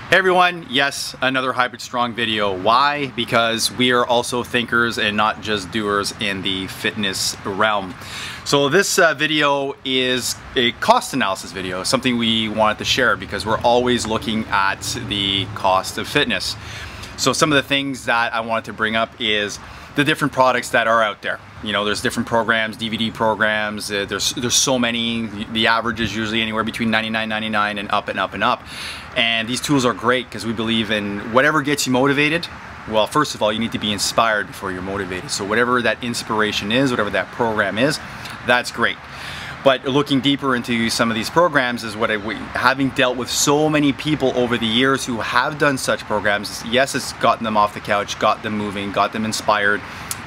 Hey everyone, yes, another Hybrid Strong video. Why? Because we are also thinkers and not just doers in the fitness realm. So this video is a cost analysis video, something we wanted to share because we're always looking at the cost of fitness. So some of the things that I wanted to bring up is the different products that are out there. You know, there's different programs, DVD programs, there's so many. The average is usually anywhere between $99.99 and up and up and up. And these tools are great because we believe in whatever gets you motivated. Well, first of all, you need to be inspired before you're motivated. So whatever that inspiration is, whatever that program is, that's great. But looking deeper into some of these programs is what having dealt with so many people over the years who have done such programs, yes, it's gotten them off the couch, got them moving, got them inspired.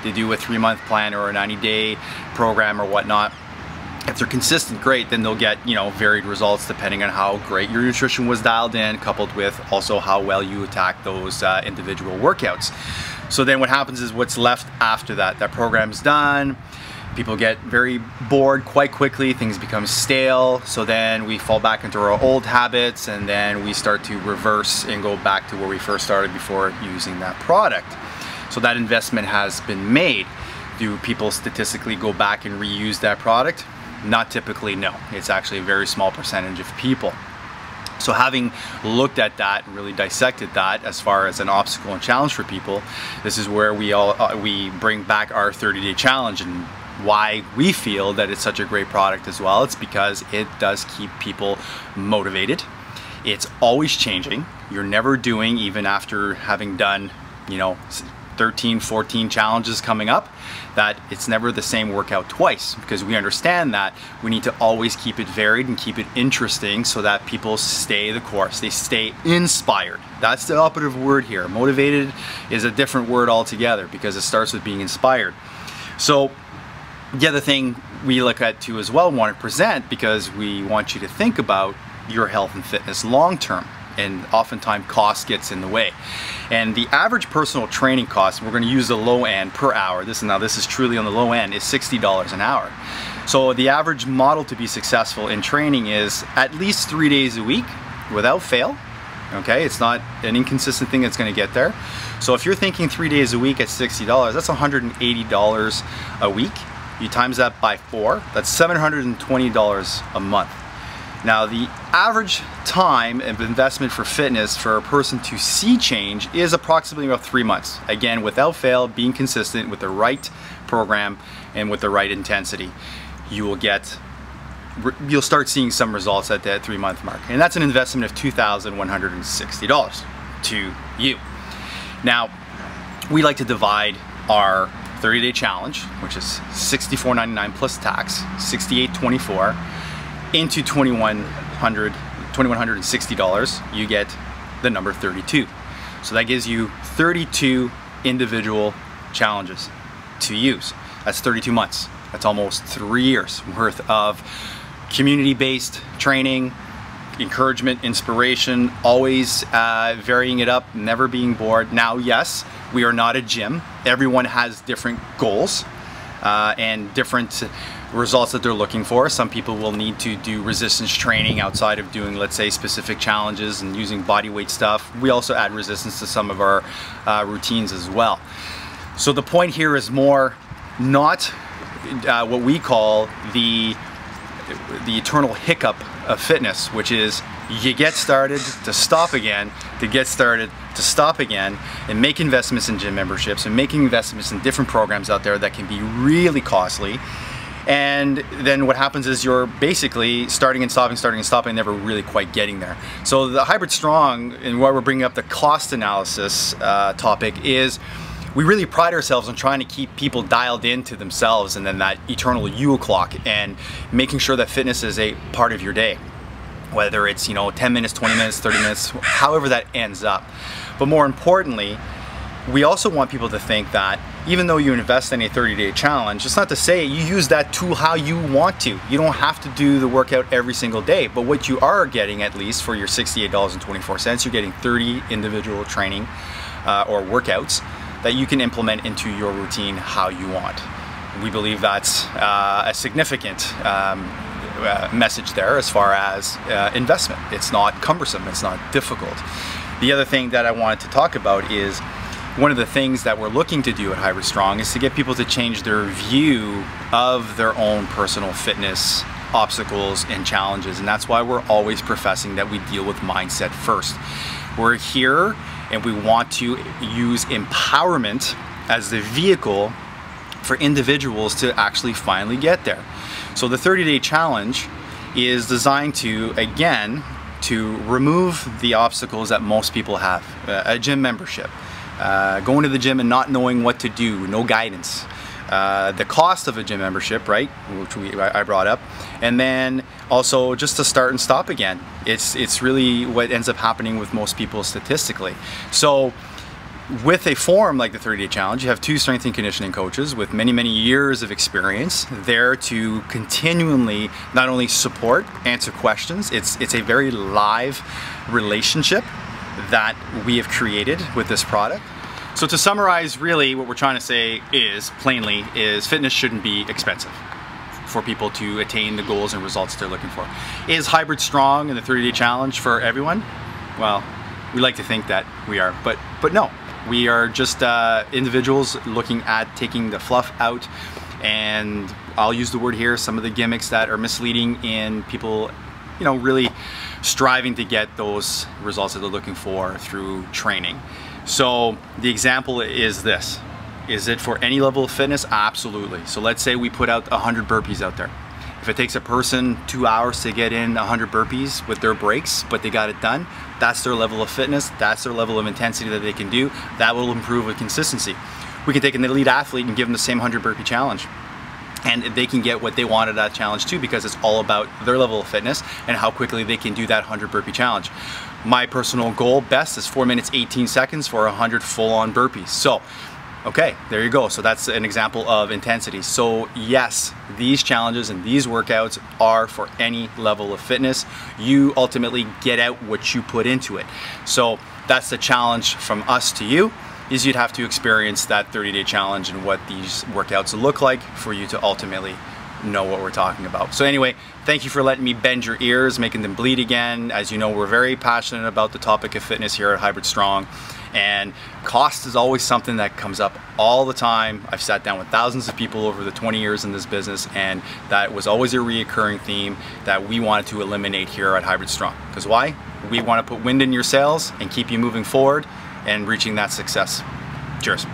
They do a 3-month plan or a 90-day program or whatnot. If they're consistent, great, then they'll get, you know, varied results depending on how great your nutrition was dialed in, coupled with also how well you attack those individual workouts. So then what happens is what's left after that. That program's done. People get very bored quite quickly, things become stale, so then we fall back into our old habits and then we start to reverse and go back to where we first started before using that product. So that investment has been made. Do people statistically go back and reuse that product? Not typically, no. It's actually a very small percentage of people. So having looked at that and really dissected that as far as an obstacle and challenge for people, this is where we bring back our 30-day challenge. And why we feel that it's such a great product as well, it's because it does keep people motivated. It's always changing. You're never doing, even after having done, you know, 13, 14 challenges coming up, that it's never the same workout twice, because we understand that we need to always keep it varied and keep it interesting so that people stay the course, they stay inspired. That's the operative word here. Motivated is a different word altogether because it starts with being inspired. So the other thing we look at too as well, want to present, because we want you to think about your health and fitness long term, and oftentimes cost gets in the way. And the average personal training cost, we're going to use the low end per hour, this is truly on the low end, is $60 an hour. So the average model to be successful in training is at least 3 days a week without fail. Okay, it's not an inconsistent thing that's going to get there. So if you're thinking 3 days a week at $60, that's $180 a week. You times that by 4, that's $720 a month. Now the average time of investment for fitness for a person to see change is approximately about 3 months. Again, without fail, being consistent with the right program and with the right intensity, you'll start seeing some results at that 3-month mark. And that's an investment of $2,160 to you. Now, we like to divide our 30-day challenge, which is $64.99 plus tax, $68.24, into $2,160. You get the number 32. So that gives you 32 individual challenges to use. That's 32 months. That's almost 3 years worth of community-based training, encouragement, inspiration, always varying it up, never being bored. Now, yes, we are not a gym. Everyone has different goals and different results that they're looking for. Some people will need to do resistance training outside of doing, let's say, specific challenges and using body weight stuff. We also add resistance to some of our routines as well. So the point here is more not what we call the eternal hiccup of fitness, which is you get started to stop again, to get started to stop again, and make investments in gym memberships and making investments in different programs out there that can be really costly. And then what happens is you're basically starting and stopping, never really quite getting there. So the Hybrid Strong, and why we're bringing up the cost analysis topic, is we really pride ourselves on trying to keep people dialed into themselves and then that eternal Yule clock, and making sure that fitness is a part of your day. Whether it's, you know, 10 minutes, 20 minutes, 30 minutes, however that ends up. But more importantly, we also want people to think that even though you invest in a 30-day challenge, it's not to say you use that tool how you want to. You don't have to do the workout every single day, but what you are getting, at least for your $68.24, you're getting 30 individual training or workouts that you can implement into your routine how you want. We believe that's a significant message there as far as investment. It's not cumbersome, it's not difficult. The other thing that I wanted to talk about is one of the things that we're looking to do at Hybrid Strong is to get people to change their view of their own personal fitness obstacles and challenges, and that's why we're always professing that we deal with mindset first. We're here and we want to use empowerment as the vehicle for individuals to actually finally get there. So the 30-day challenge is designed to, again, to remove the obstacles that most people have. A gym membership, going to the gym and not knowing what to do, no guidance. The cost of a gym membership, right, which I brought up, and then also just to start and stop again. It's really what ends up happening with most people statistically. So with a form like the 30-day challenge, you have 2 strength and conditioning coaches with many, many years of experience there to continually not only support, answer questions. It's a very live relationship that we have created with this product. So to summarize, really what we're trying to say is, plainly, is fitness shouldn't be expensive for people to attain the goals and results they're looking for. Is Hybrid Strong and the 30-day challenge for everyone? Well, we like to think that we are, but no. We are just individuals looking at taking the fluff out, and I'll use the word here, some of the gimmicks that are misleading in people, you know, really striving to get those results that they're looking for through training. So the example is this. Is it for any level of fitness? Absolutely. So let's say we put out 100 burpees out there. If it takes a person 2 hours to get in 100 burpees with their breaks, but they got it done, that's their level of fitness, that's their level of intensity that they can do. That will improve with consistency. We can take an elite athlete and give them the same 100 burpee challenge, and they can get what they want at that challenge too, because it's all about their level of fitness and how quickly they can do that 100 burpee challenge. My personal goal best is 4 minutes 18 seconds for 100 full-on burpees. So okay, there you go. So that's an example of intensity. So yes, these challenges and these workouts are for any level of fitness. You ultimately get out what you put into it. So that's the challenge from us to you, is you'd have to experience that 30-day challenge and what these workouts look like for you to ultimately know what we're talking about. So anyway, thank you for letting me bend your ears, making them bleed again. As you know, we're very passionate about the topic of fitness here at Hybrid Strong, and cost is always something that comes up all the time. I've sat down with thousands of people over the 20 years in this business, and that was always a reoccurring theme that we wanted to eliminate here at Hybrid Strong. Because why? We want to put wind in your sails and keep you moving forward and reaching that success. Cheers.